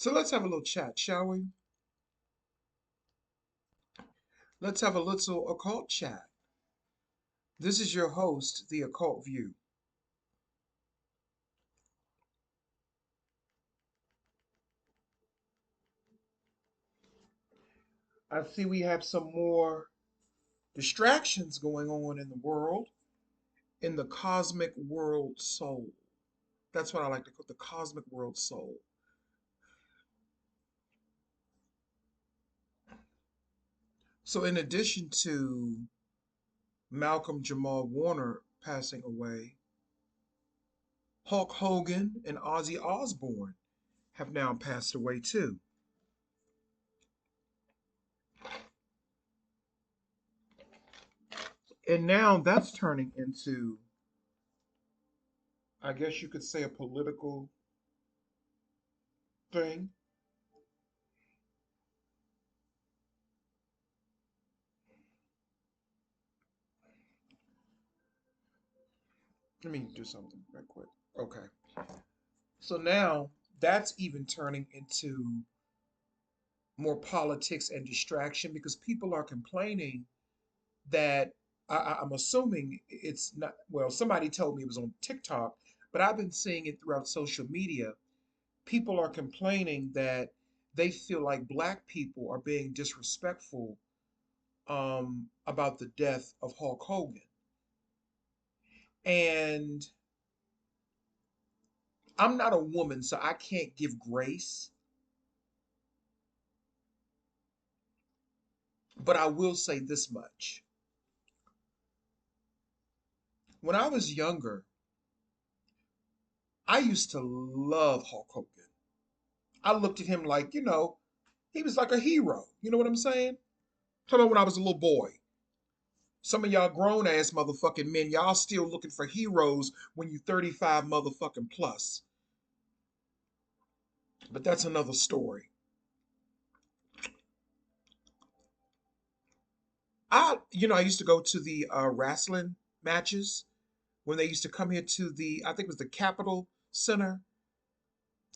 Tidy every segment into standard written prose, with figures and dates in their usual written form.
So let's have a little chat, shall we? Let's have a little occult chat. This is your host, The Occult View. I see we have some more distractions going on in the world, in the cosmic world soul. That's what I like to call the cosmic world soul. So, in addition to Malcolm Jamal Warner passing away, Hulk Hogan and Ozzy Osbourne have now passed away too. And now that's turning into, I guess you could say, a political thing. Let me do something right quick. Okay. So now that's even turning into more politics and distraction because people are complaining that I'm assuming it's not, well, somebody told me it was on TikTok, but I've been seeing it throughout social media. People are complaining that they feel like black people are being disrespectful about the death of Hulk Hogan. And I'm not a woman, so I can't give grace, but I will say this much. When I was younger, I used to love Hulk Hogan. I looked at him like, he was like a hero. You know what I'm saying? Talking about when I was a little boy. Some of y'all grown ass motherfucking men, y'all still looking for heroes when you 35 motherfucking plus. But that's another story. I used to go to the wrestling matches when they used to come here to I think it was the Capitol Center.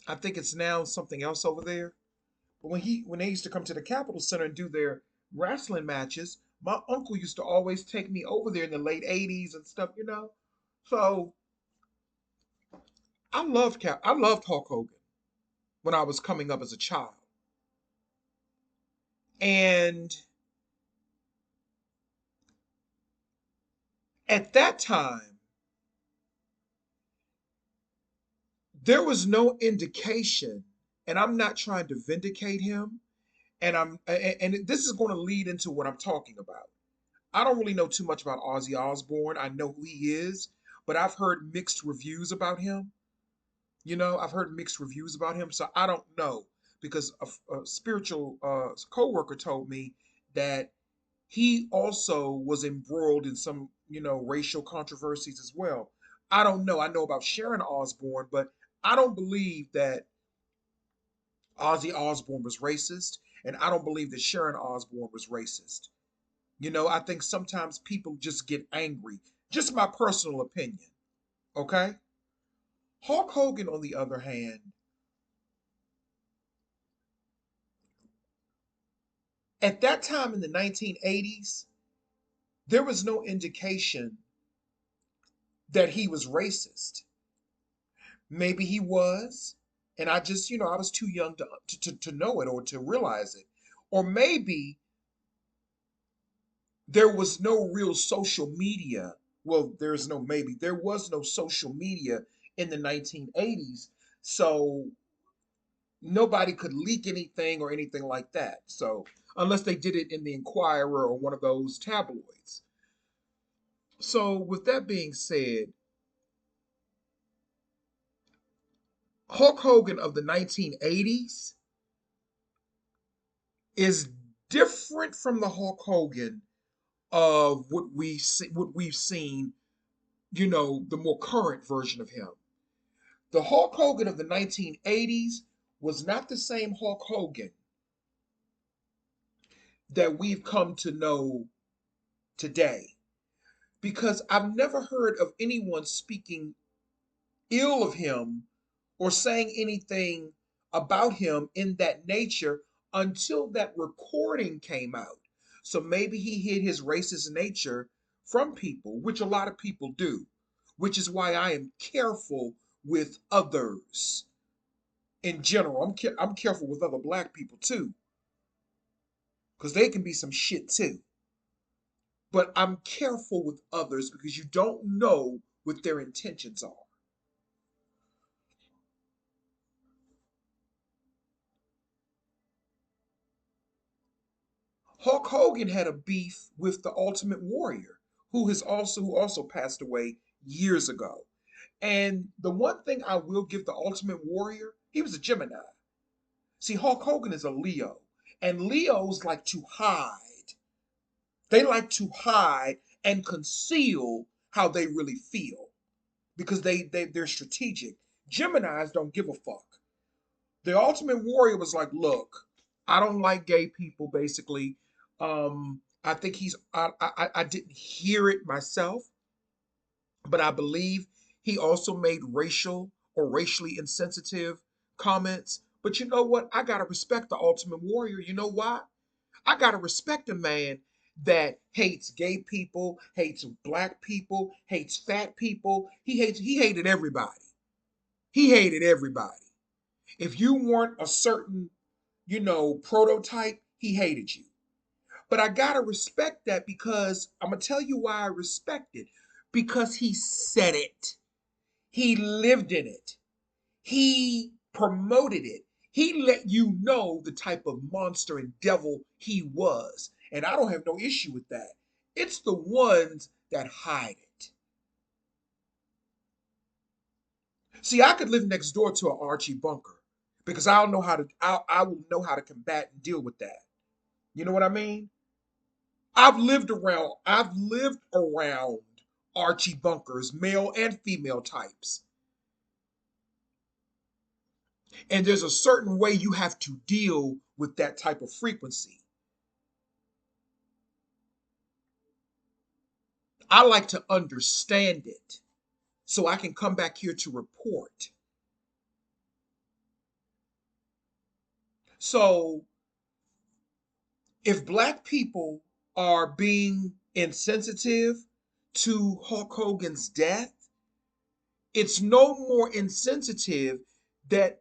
I think it's now something else over there. But when they used to come to the Capitol Center and do their wrestling matches, my uncle used to always take me over there in the late '80s and stuff. So I loved Hulk Hogan when I was coming up as a child. And at that time, there was no indication, and I'm not trying to vindicate him, and this is going to lead into what I'm talking about. I don't really know too much about Ozzy Osbourne. I know who he is, but I've heard mixed reviews about him. I've heard mixed reviews about him, so I don't know because a spiritual co-worker told me that he also was embroiled in some, racial controversies as well. I don't know. I know about Sharon Osbourne, but I don't believe that Ozzy Osbourne was racist, and I don't believe that Sharon Osbourne was racist. I think sometimes people just get angry. Just my personal opinion, okay? Hulk Hogan, on the other hand, at that time in the 1980s, there was no indication that he was racist. Maybe he was, and I just, I was too young to know it or to realize it. Or maybe there was no real social media. Well, there's no maybe. There was no social media in the 1980s. So nobody could leak anything or anything like that. So, unless they did it in the Inquirer or one of those tabloids. So, with that being said, Hulk Hogan of the 1980s is different from the Hulk Hogan of what we've seen, the more current version of him. The Hulk Hogan of the 1980s was not the same Hulk Hogan that we've come to know today because I've never heard of anyone speaking ill of him or saying anything about him in that nature until that recording came out. So maybe he hid his racist nature from people, which a lot of people do, which is why I am careful with others in general. I'm careful with other black people too, because they can be some shit too. But I'm careful with others because you don't know what their intentions are. Hulk Hogan had a beef with the Ultimate Warrior, who also passed away years ago. And the one thing I will give the Ultimate Warrior, he was a Gemini. See, Hulk Hogan is a Leo, and Leos like to hide. They like to hide and conceal how they really feel because they're strategic. Geminis don't give a fuck. The Ultimate Warrior was like, look, I don't like gay people, basically. I think I didn't hear it myself, but I believe he also made racial or racially insensitive comments. But you know what? I gotta respect the Ultimate Warrior. You know why? I gotta respect a man that hates gay people, hates black people, hates fat people. He hated everybody. He hated everybody. If you weren't a certain, prototype, he hated you. But I gotta respect that because I'm gonna tell you why I respect it. Because he said it. He lived in it. He promoted it. He let you know the type of monster and devil he was. And I don't have no issue with that. It's the ones that hide it. See, I could live next door to an Archie Bunker because I will know how to combat and deal with that. You know what I mean? I've lived around Archie Bunkers, male and female types. And there's a certain way you have to deal with that type of frequency. I like to understand it so I can come back here to report. So if black people are being insensitive to Hulk Hogan's death, it's no more insensitive that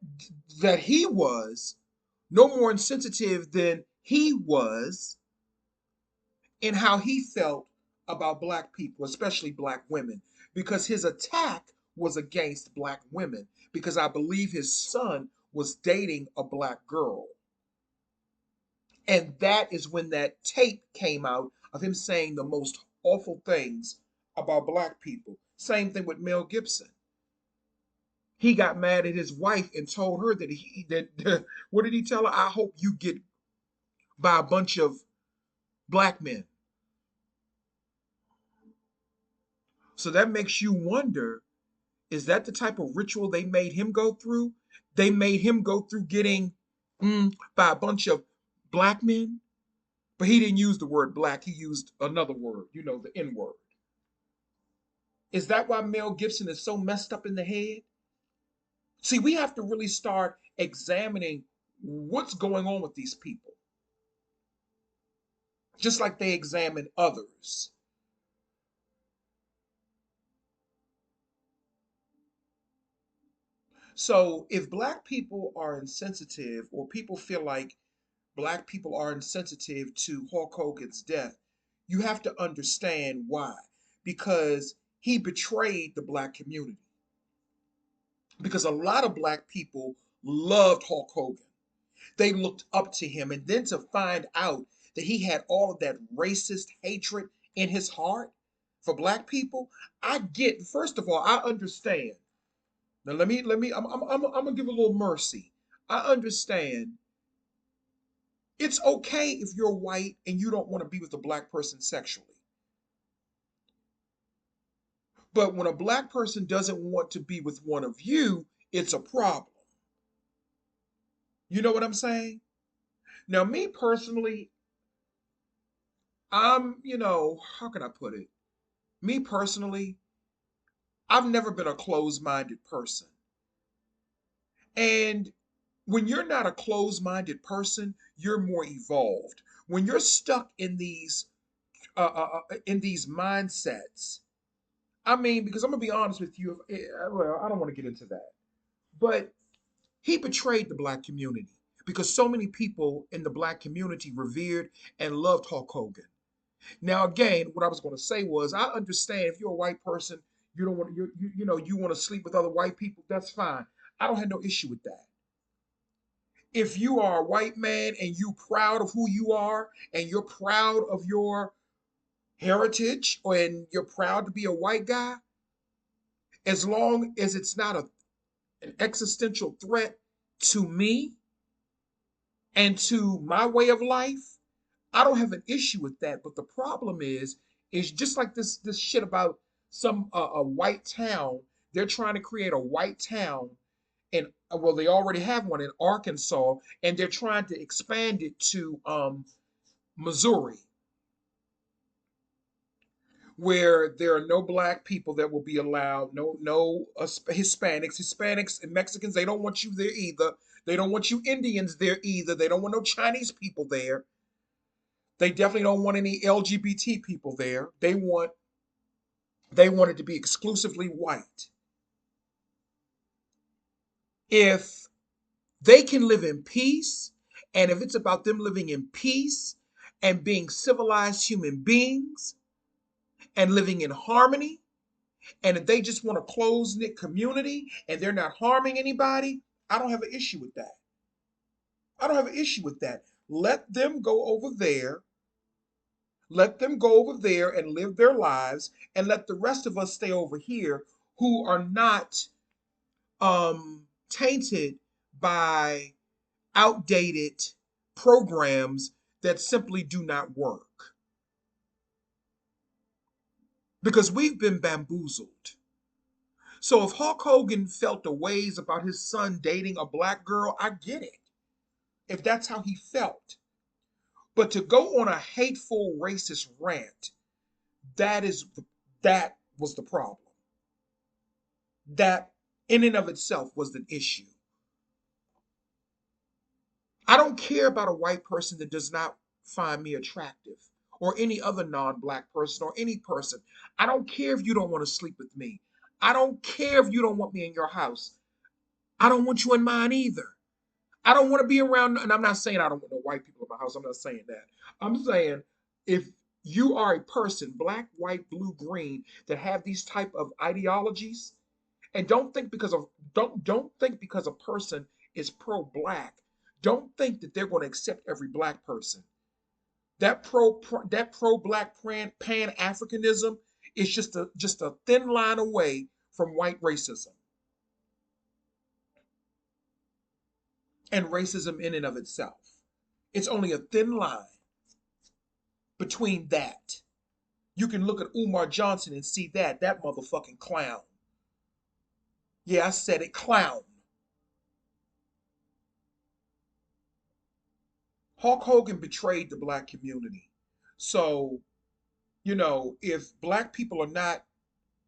that he was, no more insensitive than he was in how he felt about black people, especially black women, because his attack was against black women, because I believe his son was dating a black girl. And that is when that tape came out of him saying the most awful things about black people. Same thing with Mel Gibson. He got mad at his wife and told her that what did he tell her? I hope you get by a bunch of black men. So that makes you wonder, is that the type of ritual they made him go through? They made him go through getting by a bunch of black men, but he didn't use the word black. He used another word, the N word. Is that why Mel Gibson is so messed up in the head? See, we have to really start examining what's going on with these people, just like they examine others. So if black people are insensitive, or people feel like black people are insensitive to Hulk Hogan's death, you have to understand why. Because he betrayed the black community. Because a lot of black people loved Hulk Hogan. They looked up to him. And then to find out that he had all of that racist hatred in his heart for black people, first of all, I understand. Now I'm gonna give a little mercy. I understand it's okay if you're white and you don't want to be with a black person sexually. But when a black person doesn't want to be with one of you, it's a problem. You know what I'm saying? Now, me personally, how can I put it? Me personally, I've never been a closed minded person. And When you're not a closed-minded person, you're more evolved. When you're stuck in these mindsets, I mean, because I'm gonna be honest with you, well, I don't want to get into that, but he betrayed the black community because so many people in the black community revered and loved Hulk Hogan. Now, again, what I was going to say was, I understand if you're a white person, you don't want you want to sleep with other white people. That's fine. I don't have no issue with that. If you are a white man and you proud of who you are and you're proud of your heritage and you're proud to be a white guy, as long as it's not an existential threat to me and to my way of life, I don't have an issue with that. But the problem is just like this shit about some a white town. They're trying to create a white town, and well, they already have one in Arkansas, and they're trying to expand it to Missouri, where there are no black people that will be allowed, no Hispanics and Mexicans. They don't want you there either. They don't want you Indians there either. They don't want no Chinese people there. They definitely don't want any LGBT people there. They want it to be exclusively white. If they can live in peace, and if it's about them living in peace and being civilized human beings and living in harmony, and if they just want a close knit community and they're not harming anybody, I don't have an issue with that. I don't have an issue with that. Let them go over there. Let them go over there and live their lives, and let the rest of us stay over here who are not tainted by outdated programs that simply do not work. Because we've been bamboozled. So if Hulk Hogan felt the ways about his son dating a black girl, I get it. If that's how he felt. But to go on a hateful racist rant, that is that was the problem. That in and of itself was the issue. I don't care about a white person that does not find me attractive, or any other non-black person, or any person. I don't care if you don't want to sleep with me. I don't care if you don't want me in your house. I don't want you in mine either. I don't want to be around, and I'm not saying I don't want no white people in my house. I'm not saying that. I'm saying if you are a person, black, white, blue, green, that have these type of ideologies, and don't think because a person is pro-black, don't think that they're going to accept every black person. That pro black pan Africanism is just a thin line away from white racism and racism in and of itself. It's only a thin line between that. You can look at Umar Johnson and see that motherfucking clown. Yeah, I said it, clown. Hulk Hogan betrayed the black community. So, if black people are not,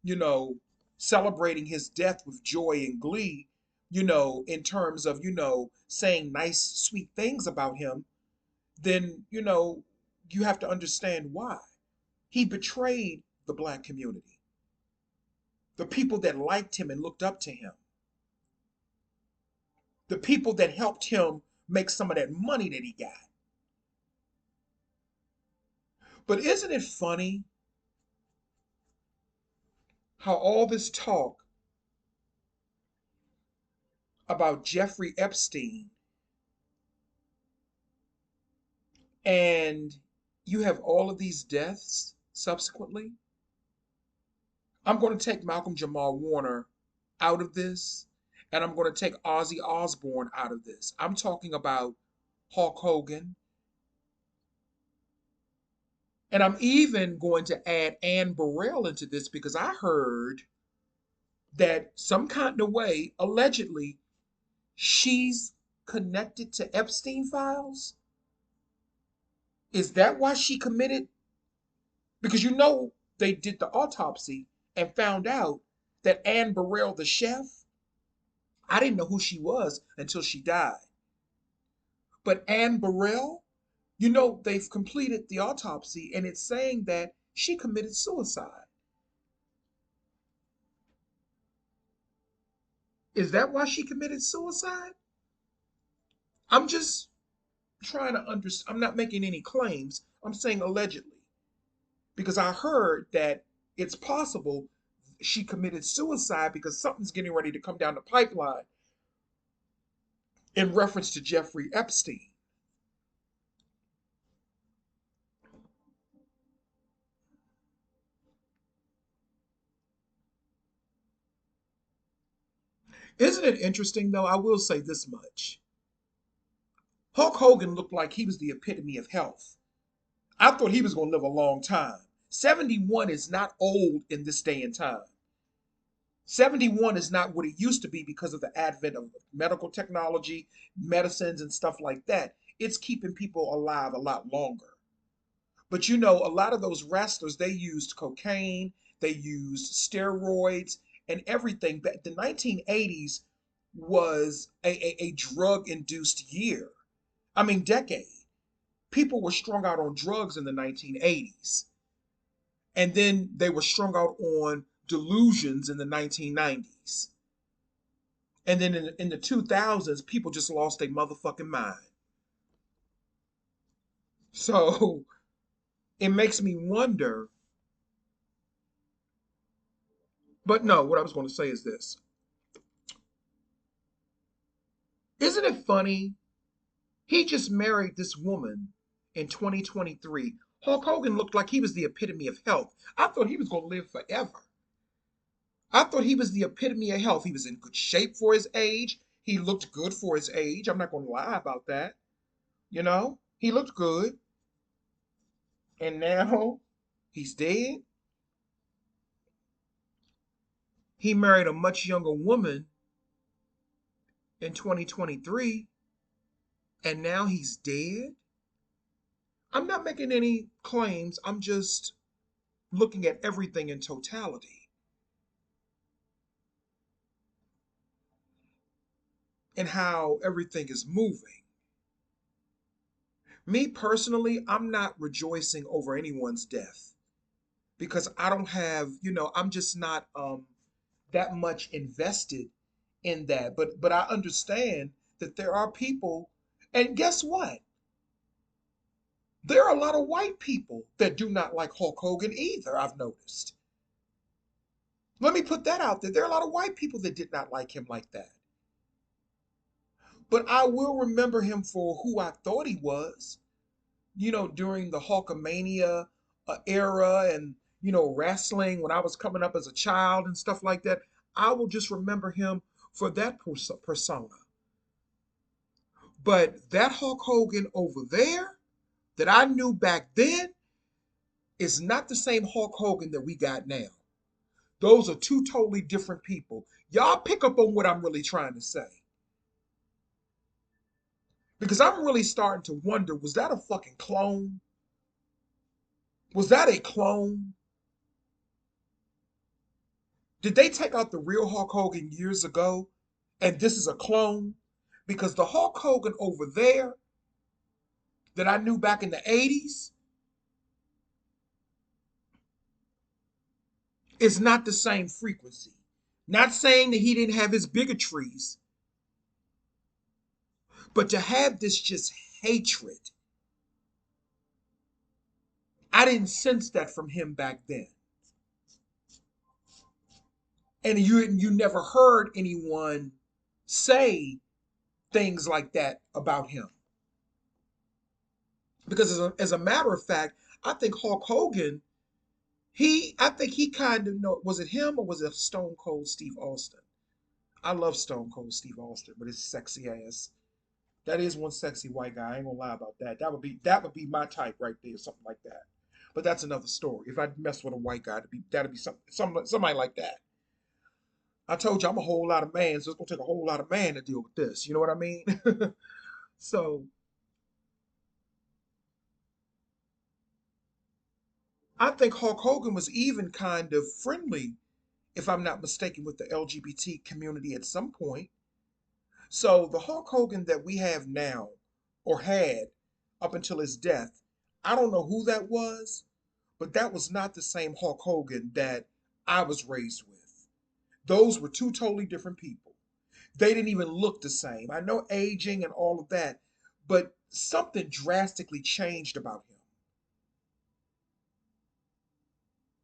you know, celebrating his death with joy and glee, in terms of, saying nice, sweet things about him, then, you have to understand why. He betrayed the black community, the people that liked him and looked up to him, the people that helped him make some of that money that he got. But isn't it funny how all this talk about Jeffrey Epstein, and you have all of these deaths subsequently? I'm going to take Malcolm Jamal Warner out of this, and I'm going to take Ozzy Osbourne out of this. I'm talking about Hulk Hogan, and I'm even going to add Anne Burrell into this because I heard that some kind of way, allegedly, she's connected to Epstein files. Is that why she committed? Because they did the autopsy and found out that Anne Burrell, the chef, I didn't know who she was until she died. But Anne Burrell, you know, they've completed the autopsy and it's saying that she committed suicide. Is that why she committed suicide? I'm just trying to understand. I'm not making any claims. I'm saying allegedly because I heard that it's possible she committed suicide because something's getting ready to come down the pipeline in reference to Jeffrey Epstein. Isn't it interesting, though? I will say this much. Hulk Hogan looked like he was the epitome of health. I thought he was going to live a long time. 71 is not old in this day and time. 71 is not what it used to be because of the advent of medical technology, medicines, and stuff like that. It's keeping people alive a lot longer. But you know, a lot of those wrestlers, they used cocaine, they used steroids, and everything. But the 1980s was a drug induced year. I mean, decade. People were strung out on drugs in the 1980s. And then they were strung out on delusions in the 1990s. And then in the 2000s, people just lost their motherfucking mind. So it makes me wonder. But no, what I was going to say is this. Isn't it funny? He just married this woman in 2023. Hulk Hogan looked like he was the epitome of health. I thought he was going to live forever. I thought he was the epitome of health. He was in good shape for his age. He looked good for his age. I'm not going to lie about that. You know, he looked good. And now he's dead. He married a much younger woman in 2023. And now he's dead. I'm not making any claims. I'm just looking at everything in totality and how everything is moving. Me personally, I'm not rejoicing over anyone's death because I don't have, I'm just not that much invested in that. But I understand that there are people, and guess what? There are a lot of white people that do not like Hulk Hogan either, I've noticed. Let me put that out there. There are a lot of white people that did not like him like that. But I will remember him for who I thought he was, during the Hulkamania era and, wrestling when I was coming up as a child and stuff like that. I will just remember him for that persona. But that Hulk Hogan over there that I knew back then is not the same Hulk Hogan that we got now. Those are two totally different people. Y'all pick up on what I'm really trying to say. Because I'm really starting to wonder, was that a fucking clone? Was that a clone? Did they take out the real Hulk Hogan years ago and this is a clone? Because the Hulk Hogan over there that I knew back in the 80s is not the same frequency. Not saying that he didn't have his bigotries, but to have this just hatred, I didn't sense that from him back then. And you never heard anyone say things like that about him. Because as a matter of fact, I think Hulk Hogan, I think he kind of know, was it him or was it Stone Cold Steve Austin? I love Stone Cold Steve Austin, but his sexy ass. That is one sexy white guy. I ain't gonna lie about that. That would be my type right there, something like that. But that's another story. If I mess with a white guy, that'd be somebody like that. I told you I'm a whole lot of man, so it's gonna take a whole lot of man to deal with this. You know what I mean? So I think Hulk Hogan was even kind of friendly, if I'm not mistaken, with the LGBT community at some point. So the Hulk Hogan that we have now, or had up until his death. I don't know who that was, but that was not the same Hulk Hogan that I was raised with. Those were two totally different people. They didn't even look the same. I know aging and all of that, but something drastically changed about him.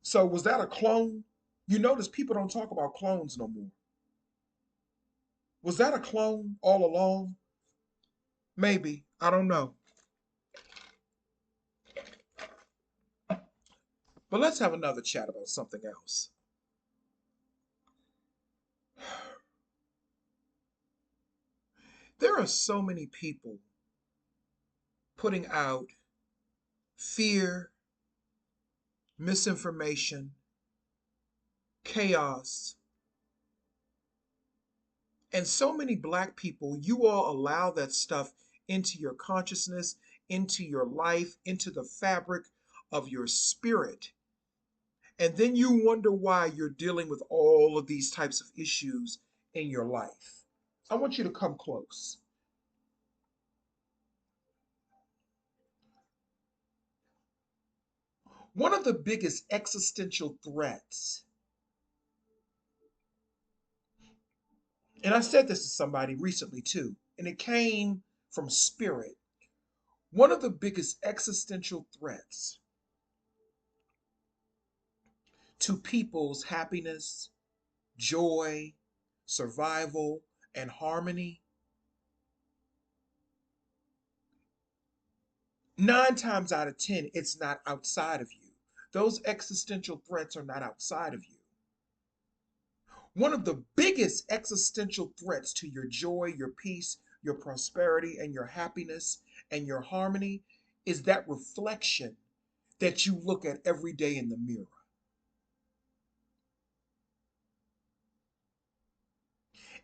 So, was that a clone? You notice people don't talk about clones no more. Was that a clone all along? Maybe. I don't know. But let's have another chat about something else. There are so many people putting out fear, misinformation, chaos, and so many black people, you all allow that stuff into your consciousness, into your life, into the fabric of your spirit. And then you wonder why you're dealing with all of these types of issues in your life. I want you to come close. One of the biggest existential threats, and I said this to somebody recently too, and it came from spirit. One of the biggest existential threats to people's happiness, joy, survival, and harmony, 9 times out of 10, it's not outside of you. Those existential threats are not outside of you. One of the biggest existential threats to your joy, your peace, your prosperity, and your happiness and your harmony is that reflection that you look at every day in the mirror.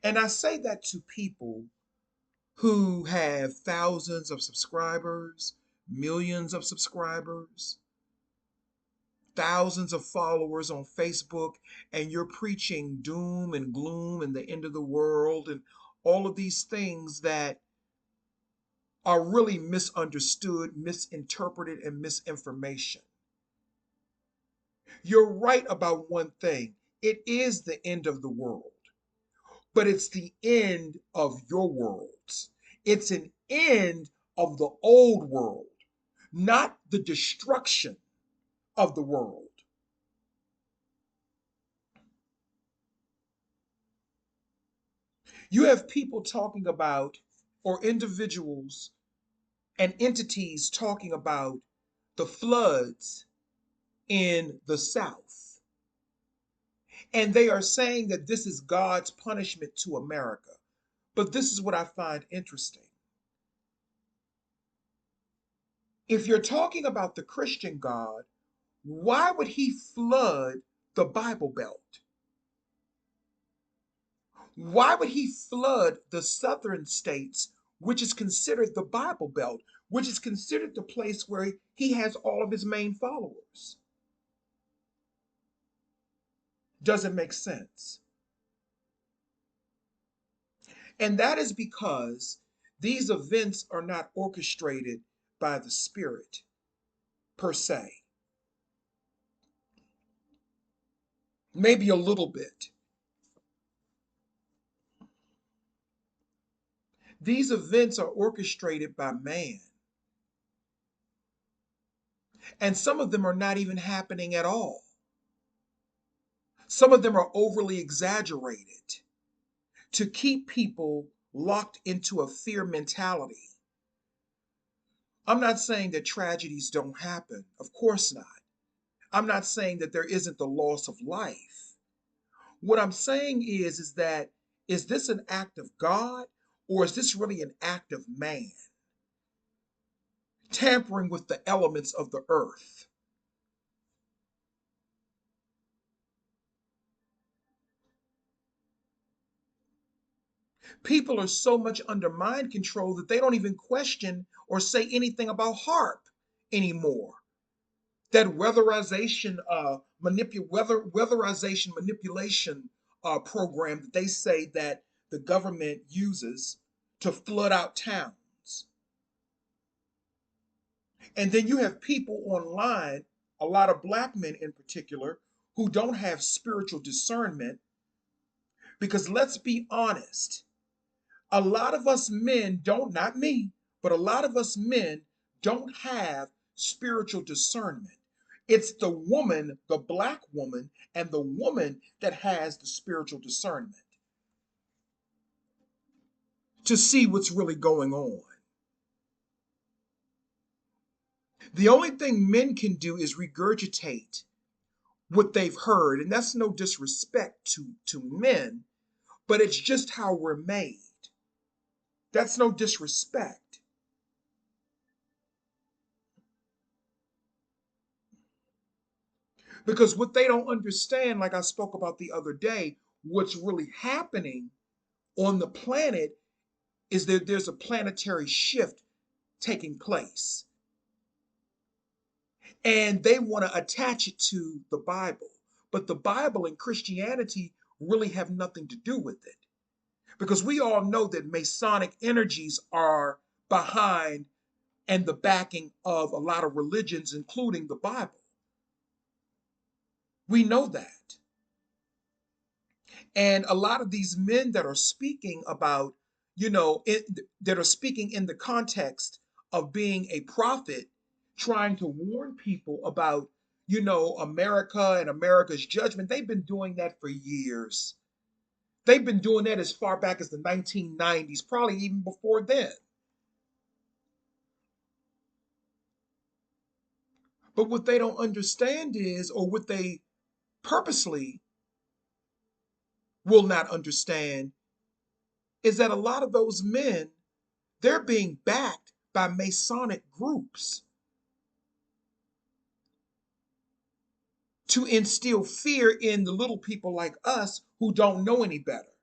And I say that to people who have thousands of subscribers, millions of subscribers, thousands of followers on Facebook, and you're preaching doom and gloom and the end of the world and all of these things that are really misunderstood, misinterpreted, and misinformation. You're right about one thing: it is the end of the world, but it's the end of your worlds. It's an end of the old world, not the destruction of the world. You have people talking about, or individuals and entities talking about the floods in the South. And they are saying that this is God's punishment to America. But this is what I find interesting. If you're talking about the Christian God, why would he flood the Bible Belt? Why would he flood the southern states, which is considered the Bible Belt, which is considered the place where he has all of his main followers? Doesn't make sense. And that is because these events are not orchestrated by the Spirit per se. Maybe a little bit. These events are orchestrated by man. And some of them are not even happening at all. Some of them are overly exaggerated to keep people locked into a fear mentality. I'm not saying that tragedies don't happen. Of course not. I'm not saying that there isn't the loss of life. What I'm saying is that is this an act of God, or is this really an act of man tampering with the elements of the earth? People are so much under mind control that they don't even question or say anything about HARP anymore. That weatherization manipulation program that they say that the government uses to flood out towns. And then you have people online, a lot of black men in particular, who don't have spiritual discernment. Because let's be honest, a lot of us men don't, not me, but a lot of us men don't have spiritual discernment. It's the woman, the black woman, and the woman that has the spiritual discernment to see what's really going on. The only thing men can do is regurgitate what they've heard, and that's no disrespect to men, but it's just how we're made. That's no disrespect. Because what they don't understand, like I spoke about the other day, what's really happening on the planet is that there's a planetary shift taking place. And they want to attach it to the Bible. But the Bible and Christianity really have nothing to do with it. Because we all know that Masonic energies are behind and the backing of a lot of religions, including the Bible. We know that. And a lot of these men that are speaking about, that are speaking in the context of being a prophet, trying to warn people about, America and America's judgment, they've been doing that for years. They've been doing that as far back as the 1990s, probably even before then. But what they don't understand is, or what they purposely will not understand, is that a lot of those men, they're being backed by Masonic groups to instill fear in the little people like us who don't know any better.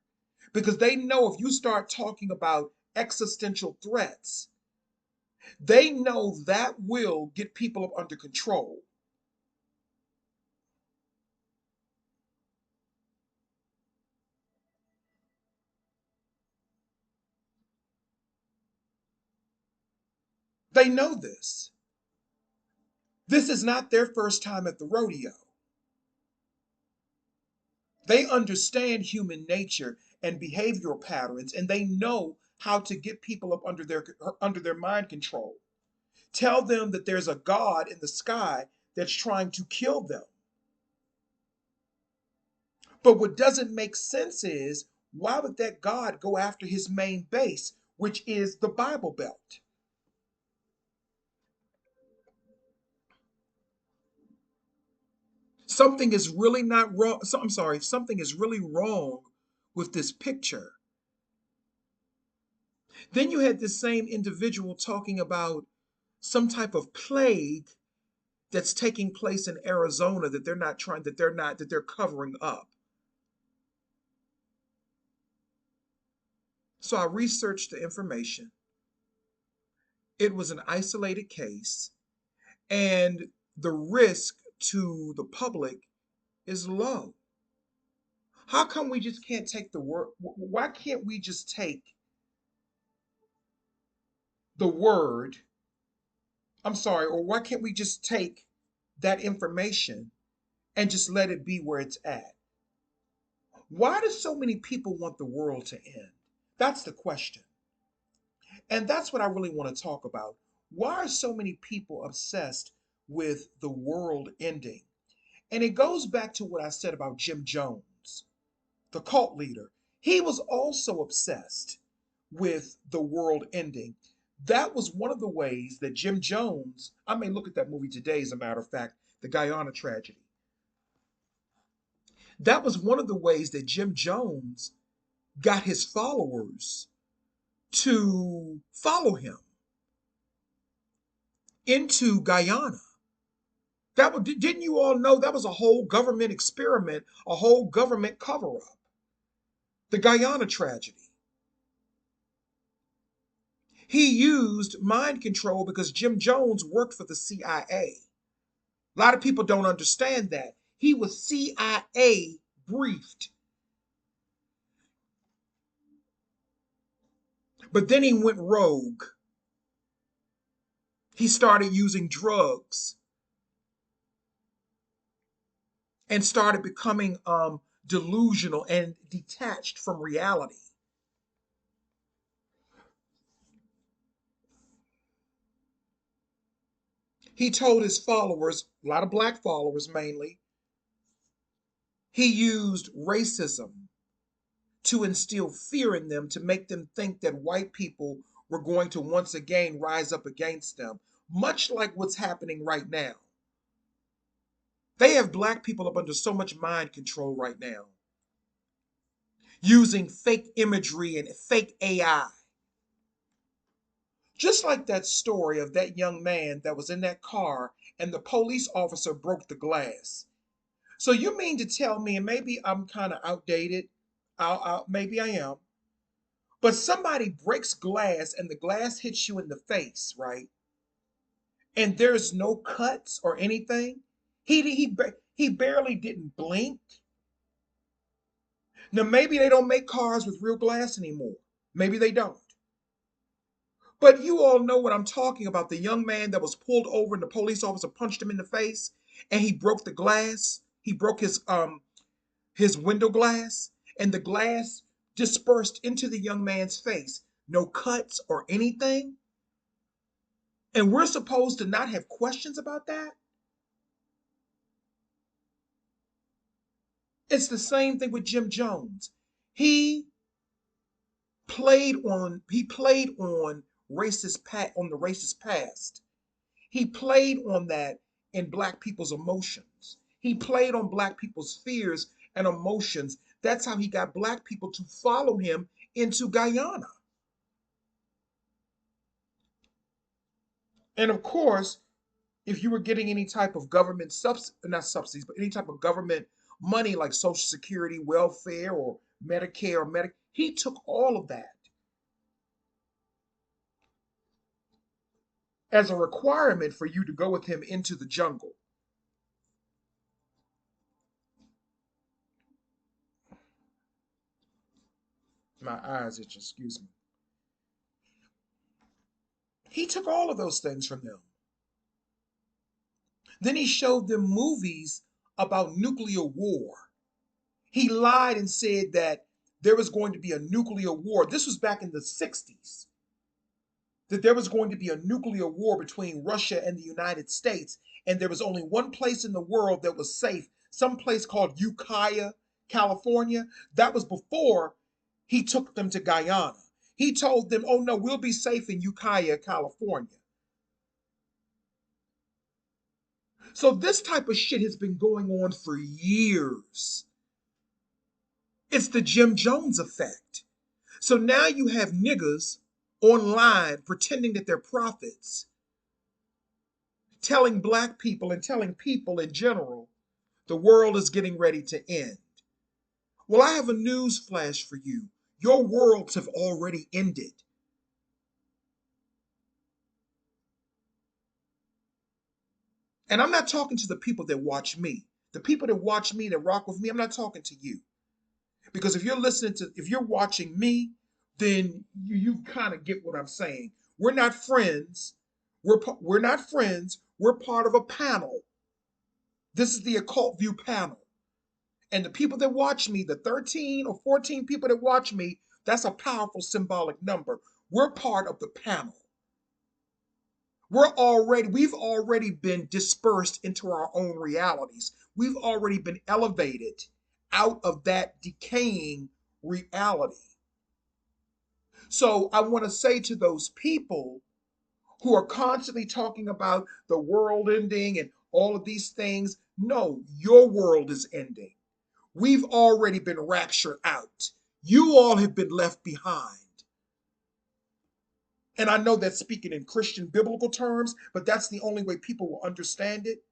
Because they know if you start talking about existential threats, they know that will get people up under control. They know this. This is not their first time at the rodeo. They understand human nature and behavioral patterns, and they know how to get people up under their mind control. Tell them that there's a God in the sky that's trying to kill them. But what doesn't make sense is, why would that God go after his main base, which is the Bible Belt? Something is really not wrong. I'm sorry, something is really wrong with this picture. Then you had this same individual talking about some type of plague that's taking place in Arizona that they're covering up. So I researched the information. It was an isolated case, and the risk to the public is low. How come we just can't take the word? Why can't we just take the word? I'm sorry, or why can't we just take that information and just let it be where it's at? Why do so many people want the world to end? That's the question. And that's what I really want to talk about. Why are so many people obsessed with the world ending? And it goes back to what I said about Jim Jones, the cult leader. He was also obsessed with the world ending. That was one of the ways that Jim Jones, I may look at that movie today, as a matter of fact, the Guyana tragedy. That was one of the ways that Jim Jones got his followers to follow him into Guyana. Didn't you all know that was a whole government experiment, a whole government cover up? The Guyana tragedy. He used mind control because Jim Jones worked for the CIA. A lot of people don't understand that. He was CIA briefed, but then he went rogue. He started using drugs and started becoming delusional and detached from reality. He told his followers, a lot of black followers mainly, he used racism to instill fear in them to make them think that white people were going to once again rise up against them, much like what's happening right now. They have black people up under so much mind control right now, using fake imagery and fake AI. Just like that story of that young man that was in that car and the police officer broke the glass. So you mean to tell me, and maybe I'm kind of outdated, maybe I am, but somebody breaks glass and the glass hits you in the face, right? And there's no cuts or anything. He barely didn't blink. Now maybe they don't make cars with real glass anymore. Maybe they don't. But you all know what I'm talking about. The young man that was pulled over and the police officer punched him in the face and he broke the glass. He broke his window glass and the glass dispersed into the young man's face. No cuts or anything. And we're supposed to not have questions about that? It's the same thing with Jim Jones. He he played on on the racist past. He played on that in black people's emotions. He played on black people's fears and emotions. That's how he got black people to follow him into Guyana. And of course, if you were getting any type of government not subsidies, but any type of government money like Social Security, welfare, or Medicare or Medicaid, he took all of that as a requirement for you to go with him into the jungle. My eyes itch, excuse me. He took all of those things from them. Then he showed them movies about nuclear war. He lied and said that there was going to be a nuclear war. This was back in the 60s. That there was going to be a nuclear war between Russia and the United States, and there was only one place in the world that was safe, some place called Ukiah, California. That was before he took them to Guyana. He told them, oh no, we'll be safe in Ukiah, California. So this type of shit has been going on for years. It's the Jim Jones effect. So now you have niggas online pretending that they're prophets, telling black people and telling people in general the world is getting ready to end. Well, I have a news flash for you. Your worlds have already ended. And I'm not talking to the people that watch me. The people that watch me, that rock with me, I'm not talking to you. Because if you're watching me, then you kind of get what I'm saying. We're not friends. We're not friends. We're part of a panel. This is the occult view panel. And the people that watch me, the 13 or 14 people that watch me, that's a powerful symbolic number. We're part of the panel. We've already been dispersed into our own realities. We've already been elevated out of that decaying reality. So I want to say to those people who are constantly talking about the world ending and all of these things, no, your world is ending. We've already been raptured out. You all have been left behind. And I know that's speaking in Christian biblical terms, but that's the only way people will understand it.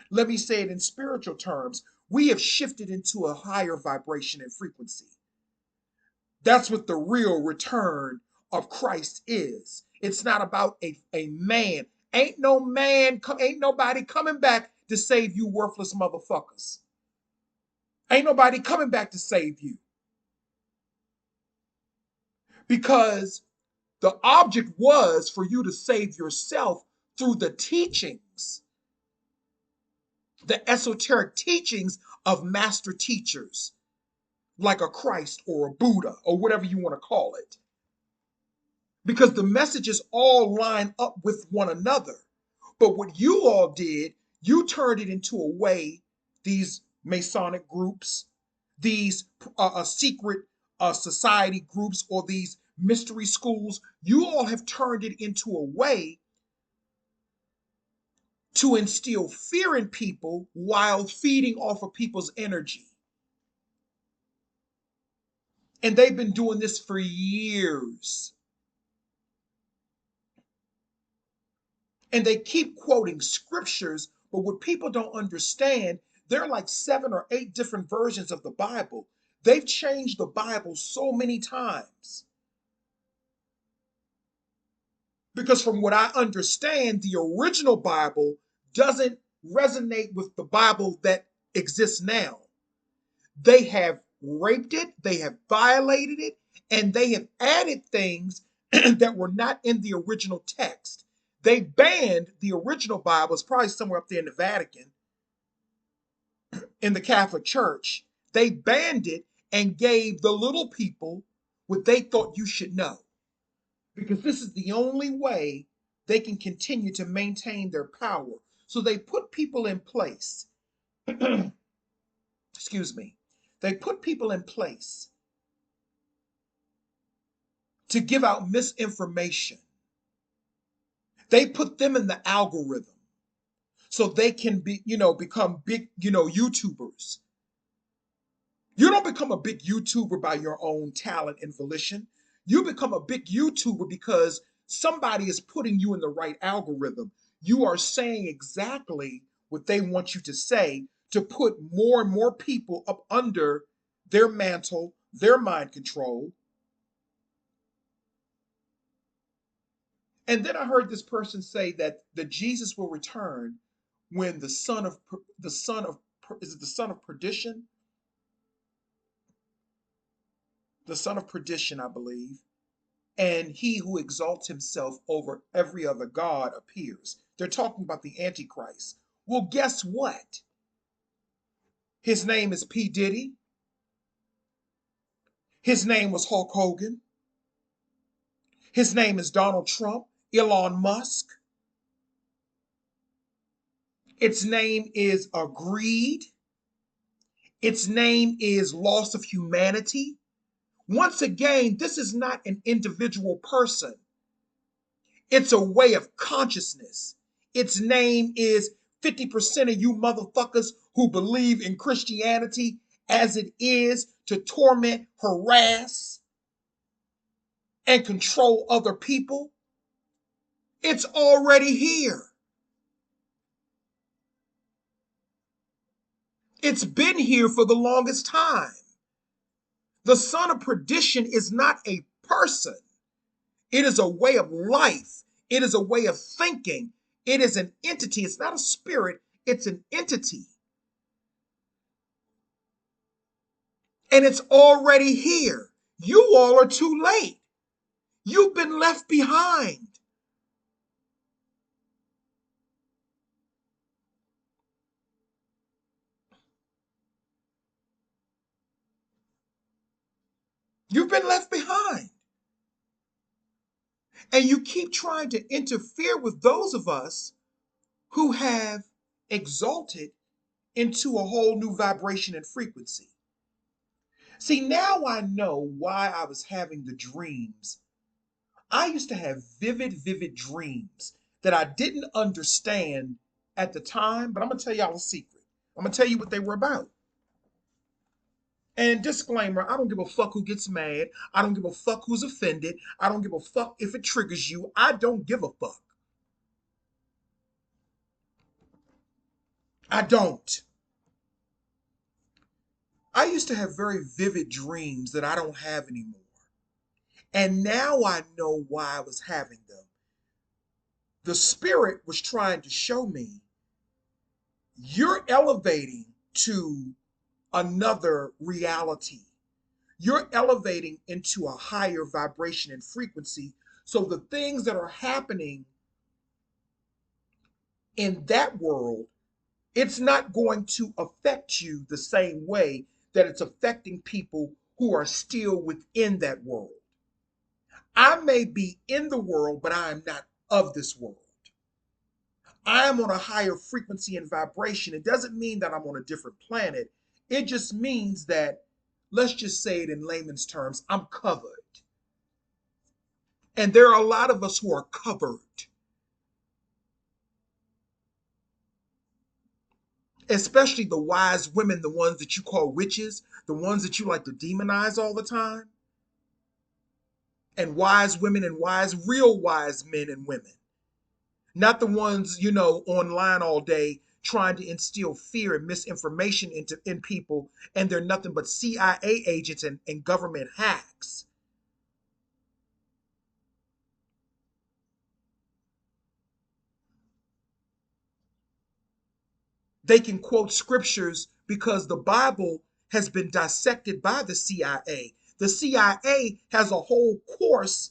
Let me say it in spiritual terms. We have shifted into a higher vibration and frequency. That's what the real return of Christ is. It's not about a man. Ain't nobody coming back to save you worthless motherfuckers. Ain't nobody coming back to save you. Because the object was for you to save yourself through the teachings, the esoteric teachings of master teachers like a Christ or a Buddha or whatever you want to call it. Because the messages all line up with one another. But what you all did, you turned it into a way, these Masonic groups, these secret society groups, or these mystery schools, you all have turned it into a way to instill fear in people while feeding off of people's energy. And they've been doing this for years. And they keep quoting scriptures, but what people don't understand, there are like 7 or 8 different versions of the Bible. They've changed the Bible so many times. Because from what I understand, the original Bible doesn't resonate with the Bible that exists now. They have raped it, they have violated it, and they have added things that were not in the original text. They banned the original Bible, it's probably somewhere up there in the Vatican, in the Catholic Church. They banned it and gave the little people what they thought you should know. Because this is the only way they can continue to maintain their power. So they put people in place. Excuse me. They put people in place to give out misinformation. They put them in the algorithm so they can become big, YouTubers. You don't become a big YouTuber by your own talent and volition. You become a big YouTuber because somebody is putting you in the right algorithm. You are saying exactly what they want you to say to put more and more people up under their mantle, their mind control. And then I heard this person say that the Jesus will return when is it the son of perdition? The son of perdition, I believe. And he who exalts himself over every other god appears. They're talking about the Antichrist. Well, guess what? His name is P. Diddy. His name was Hulk Hogan. His name is Donald Trump, Elon Musk. Its name is greed. Its name is loss of humanity. Once again, this is not an individual person. It's a way of consciousness. Its name is 50% of you motherfuckers who believe in Christianity as it is to torment, harass, and control other people. It's already here. It's been here for the longest time. The son of perdition is not a person. It is a way of life. It is a way of thinking. It is an entity. It's not a spirit, it's an entity. And it's already here. You all are too late. You've been left behind. You've been left behind. And you keep trying to interfere with those of us who have exalted into a whole new vibration and frequency. See, now I know why I was having the dreams. I used to have vivid dreams that I didn't understand at the time, but I'm going to tell y'all a secret. I'm going to tell you what they were about. And disclaimer, I don't give a fuck who gets mad. I don't give a fuck who's offended. I don't give a fuck if it triggers you. I don't give a fuck. I don't. I used to have very vivid dreams that I don't have anymore. And now I know why I was having them. The spirit was trying to show me you're elevating to another reality. You're elevating into a higher vibration and frequency. So the things that are happening in that world, it's not going to affect you the same way that it's affecting people who are still within that world. I may be in the world, but I am not of this world. I am on a higher frequency and vibration. It doesn't mean that I'm on a different planet. It just means that, let's just say it in layman's terms, I'm covered. And there are a lot of us who are covered, especially the wise women, the ones that you call witches, the ones that you like to demonize all the time, and wise women and real wise men and women. Not the ones, online all day trying to instill fear and misinformation in people, and they're nothing but CIA agents and government hacks. They can quote scriptures because the Bible has been dissected by the CIA. The CIA has a whole course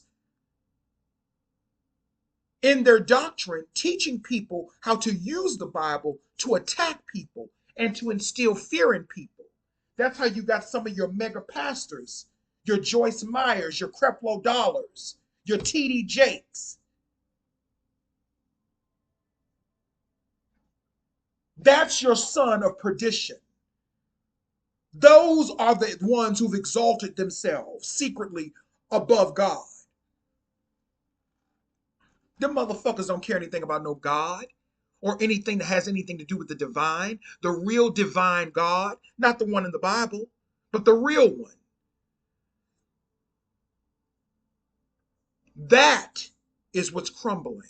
in their doctrine teaching people how to use the Bible to attack people and to instill fear in people. That's how you got some of your mega pastors, your Joyce Myers, your Creflo Dollars, your TD Jakes. That's your son of perdition. Those are the ones who've exalted themselves secretly above God. Them motherfuckers don't care anything about no God or anything that has anything to do with the divine, the real divine God, not the one in the Bible, but the real one. That is what's crumbling.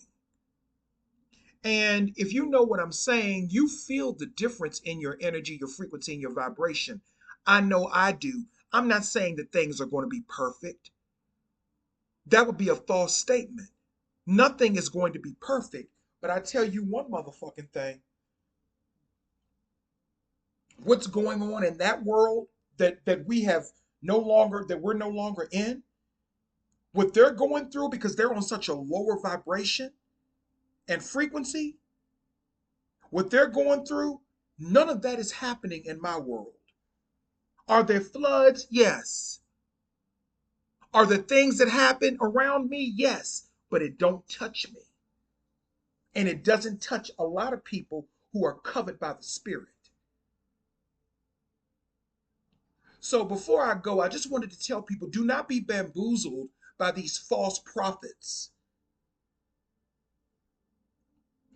And if you know what I'm saying, you feel the difference in your energy, your frequency, and your vibration. I know I do. I'm not saying that things are going to be perfect. That would be a false statement. Nothing is going to be perfect. But I tell you one motherfucking thing. What's going on in that world that we have no longer, that we're no longer in, what they're going through because they're on such a lower vibration and frequency, what they're going through, none of that is happening in my world. Are there floods? Yes. Are there things that happen around me? Yes. But it don't touch me. And it doesn't touch a lot of people who are covered by the Spirit. So before I go, I just wanted to tell people, do not be bamboozled by these false prophets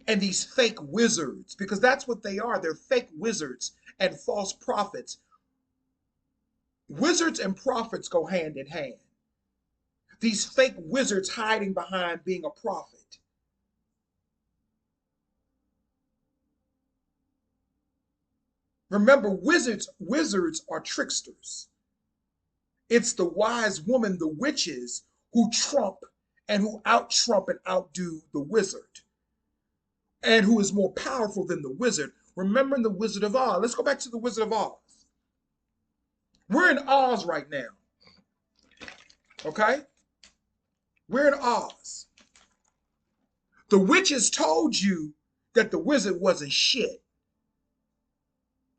and these fake wizards, because that's what they are. They're fake wizards and false prophets. Wizards and prophets go hand in hand. These fake wizards hiding behind being a prophet. Remember, wizards are tricksters. It's the wise woman, the witches, who trump and who out trump and outdo the wizard, and who is more powerful than the wizard. Remembering the Wizard of Oz. Let's go back to the Wizard of Oz. We're in Oz right now. Okay? We're in Oz. The witches told you that the wizard wasn't shit.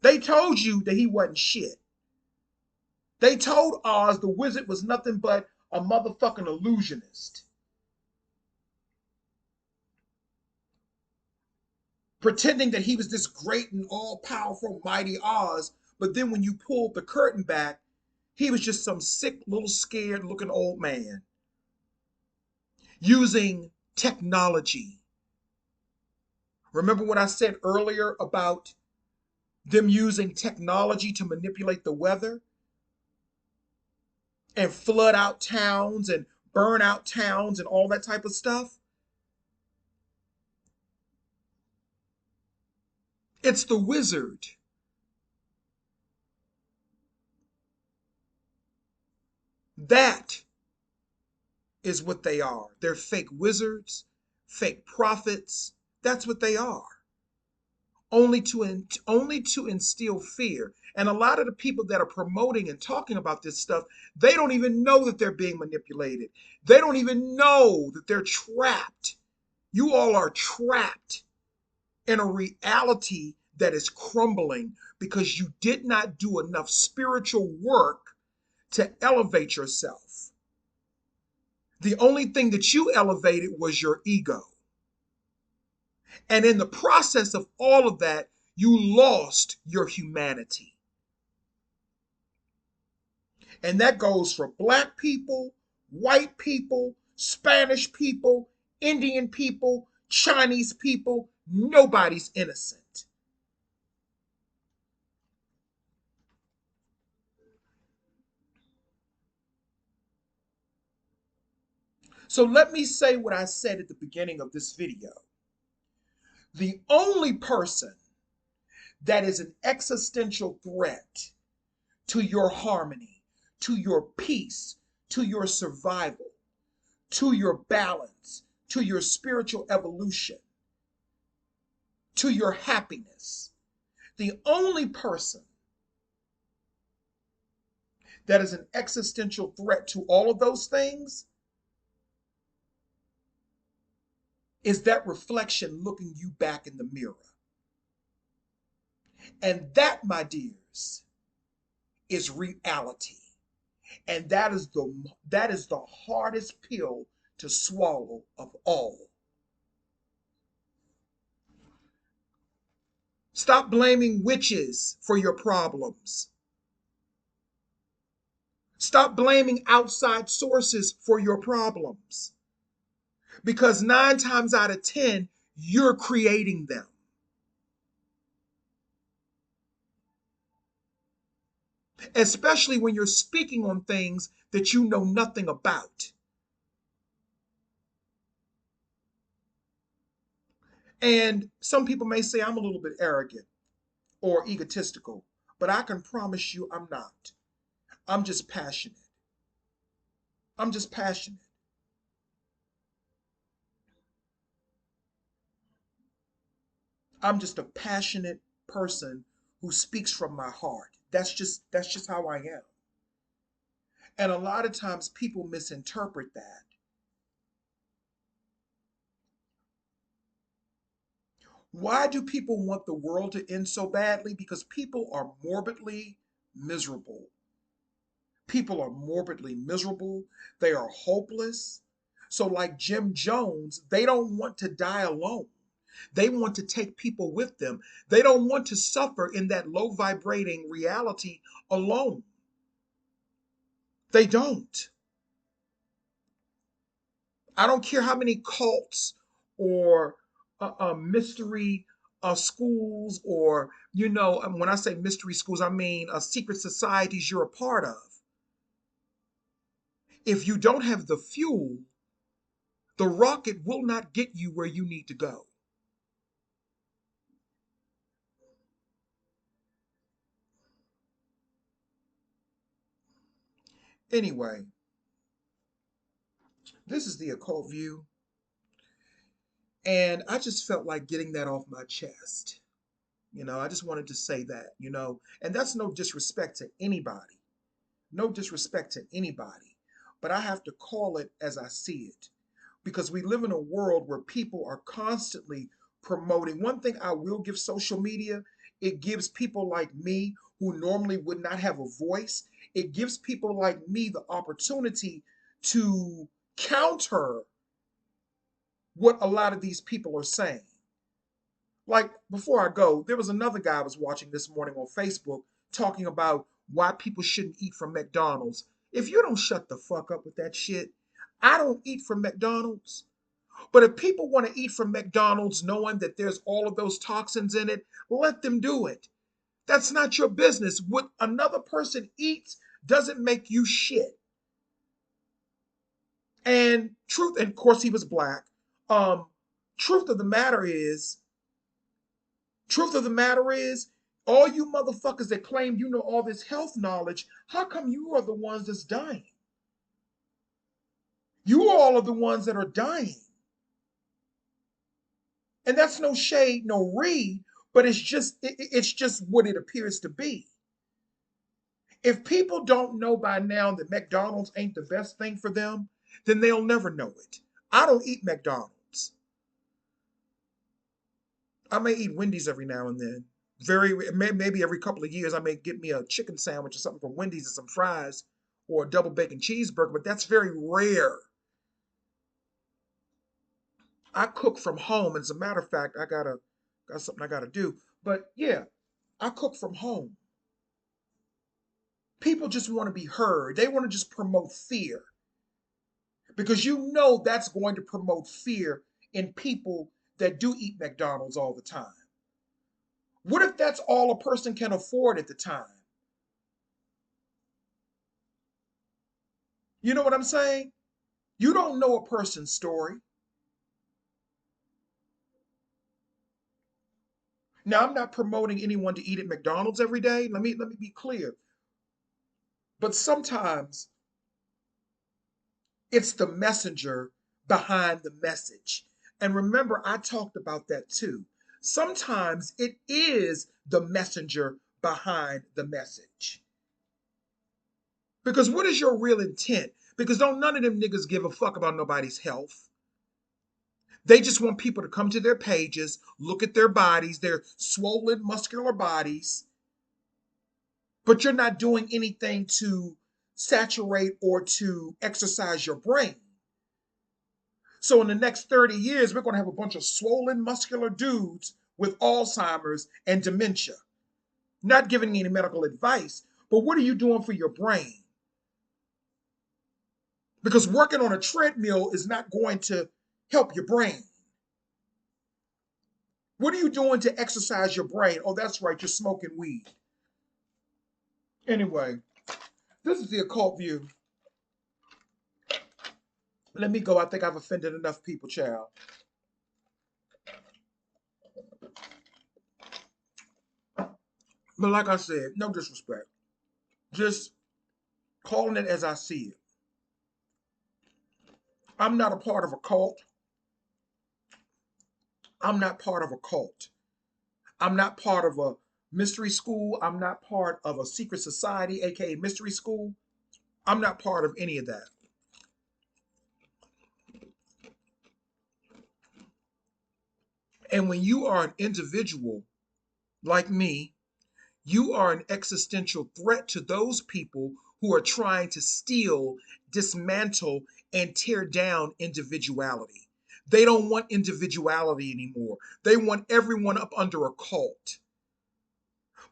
They told you that he wasn't shit. They told Oz the wizard was nothing but a motherfucking illusionist, pretending that he was this great and all powerful, mighty Oz. But then when you pulled the curtain back, he was just some sick, little scared looking old man using technology. Remember what I said earlier about them using technology to manipulate the weather and flood out towns and burn out towns and all that type of stuff? It's the wizard. That is what they are. They're fake wizards, fake prophets. That's what they are. Only to instill fear. And a lot of the people that are promoting and talking about this stuff, they don't even know that they're being manipulated. They don't even know that they're trapped. You all are trapped in a reality that is crumbling because you did not do enough spiritual work to elevate yourself. The only thing that you elevated was your ego. And in the process of all of that, you lost your humanity. And that goes for black people, white people, Spanish people, Indian people, Chinese people. Nobody's innocent. So let me say what I said at the beginning of this video. The only person that is an existential threat to your harmony, to your peace, to your survival, to your balance, to your spiritual evolution, to your happiness. The only person that is an existential threat to all of those things is that reflection looking you back in the mirror. And that, my dears, is reality. And that is the hardest pill to swallow of all. Stop blaming witches for your problems. Stop blaming outside sources for your problems. Because 9 times out of 10, you're creating them. Especially when you're speaking on things that you know nothing about. And some people may say I'm a little bit arrogant or egotistical, but I can promise you I'm not. I'm just passionate. I'm just passionate. I'm just a passionate person who speaks from my heart. That's just how I am. And a lot of times people misinterpret that. Why do people want the world to end so badly? Because people are morbidly miserable. People are morbidly miserable. They are hopeless. So, like Jim Jones, they don't want to die alone. They want to take people with them. They don't want to suffer in that low vibrating reality alone. They don't. I don't care how many cults or mystery schools, or, when I say mystery schools, I mean secret societies you're a part of. If you don't have the fuel, the rocket will not get you where you need to go. Anyway, this is the occult view, and I just felt like getting that off my chest. I just wanted to say that, and that's no disrespect to anybody. No disrespect to anybody. But I have to call it as I see it, because we live in a world where people are constantly promoting. One thing I will give social media, it gives people like me who normally would not have a voice, it gives people like me the opportunity to counter what a lot of these people are saying. Like, before I go, there was another guy I was watching this morning on Facebook talking about why people shouldn't eat from McDonald's. If you don't shut the fuck up with that shit, I don't eat from McDonald's. But if people want to eat from McDonald's knowing that there's all of those toxins in it, let them do it. That's not your business. What another person eats doesn't make you shit. And truth, and of course he was black. Um, truth of the matter is, Truth of the matter is, all you motherfuckers that claim you know all this health knowledge, how come you are the ones that's dying? You all are the ones that are dying. And that's no shade, no read, but it's just what it appears to be. If people don't know by now that McDonald's ain't the best thing for them, then they'll never know it. I don't eat McDonald's. I may eat Wendy's every now and then. Maybe every couple of years, I may get me a chicken sandwich or something from Wendy's and some fries or a double bacon cheeseburger, but that's very rare. I cook from home. And as a matter of fact, got something I gotta do. But yeah, I cook from home. People just want to be heard. They want to just promote fear because you know that's going to promote fear in people that do eat McDonald's all the time. What if that's all a person can afford at the time? You know what I'm saying? You don't know a person's story. Now, I'm not promoting anyone to eat at McDonald's every day. Let me be clear. But sometimes it's the messenger behind the message. And remember, I talked about that too. Sometimes it is the messenger behind the message. Because what is your real intent? Because don't none of them niggas give a fuck about nobody's health. They just want people to come to their pages, look at their bodies, their swollen, muscular bodies, but you're not doing anything to saturate or to exercise your brain. So in the next 30 years, we're going to have a bunch of swollen, muscular dudes with Alzheimer's and dementia. Not giving any medical advice, but what are you doing for your brain? Because working on a treadmill is not going to help your brain. What are you doing to exercise your brain? Oh, that's right, you're smoking weed. Anyway, this is the occult view. Let me go. I think I've offended enough people, child. But like I said, no disrespect. Just calling it as I see it. I'm not a part of a cult. I'm not part of a cult. I'm not part of a mystery school. I'm not part of a secret society, aka mystery school. I'm not part of any of that. And when you are an individual like me, you are an existential threat to those people who are trying to steal, dismantle, and tear down individuality. They don't want individuality anymore. They want everyone up under a cult.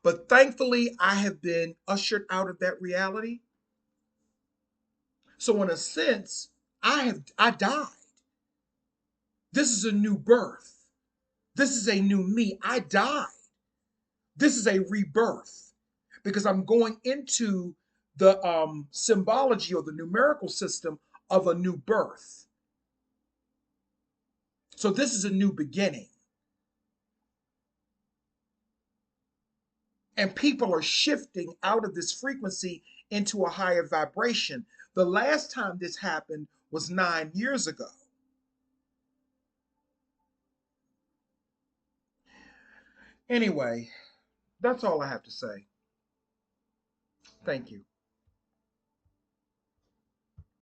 But thankfully, I have been ushered out of that reality. So in a sense, I died. This is a new birth. This is a new me. I died. This is a rebirth because I'm going into the symbology or the numerical system of a new birth. So this is a new beginning. And people are shifting out of this frequency into a higher vibration. The last time this happened was 9 years ago. Anyway, that's all I have to say. Thank you.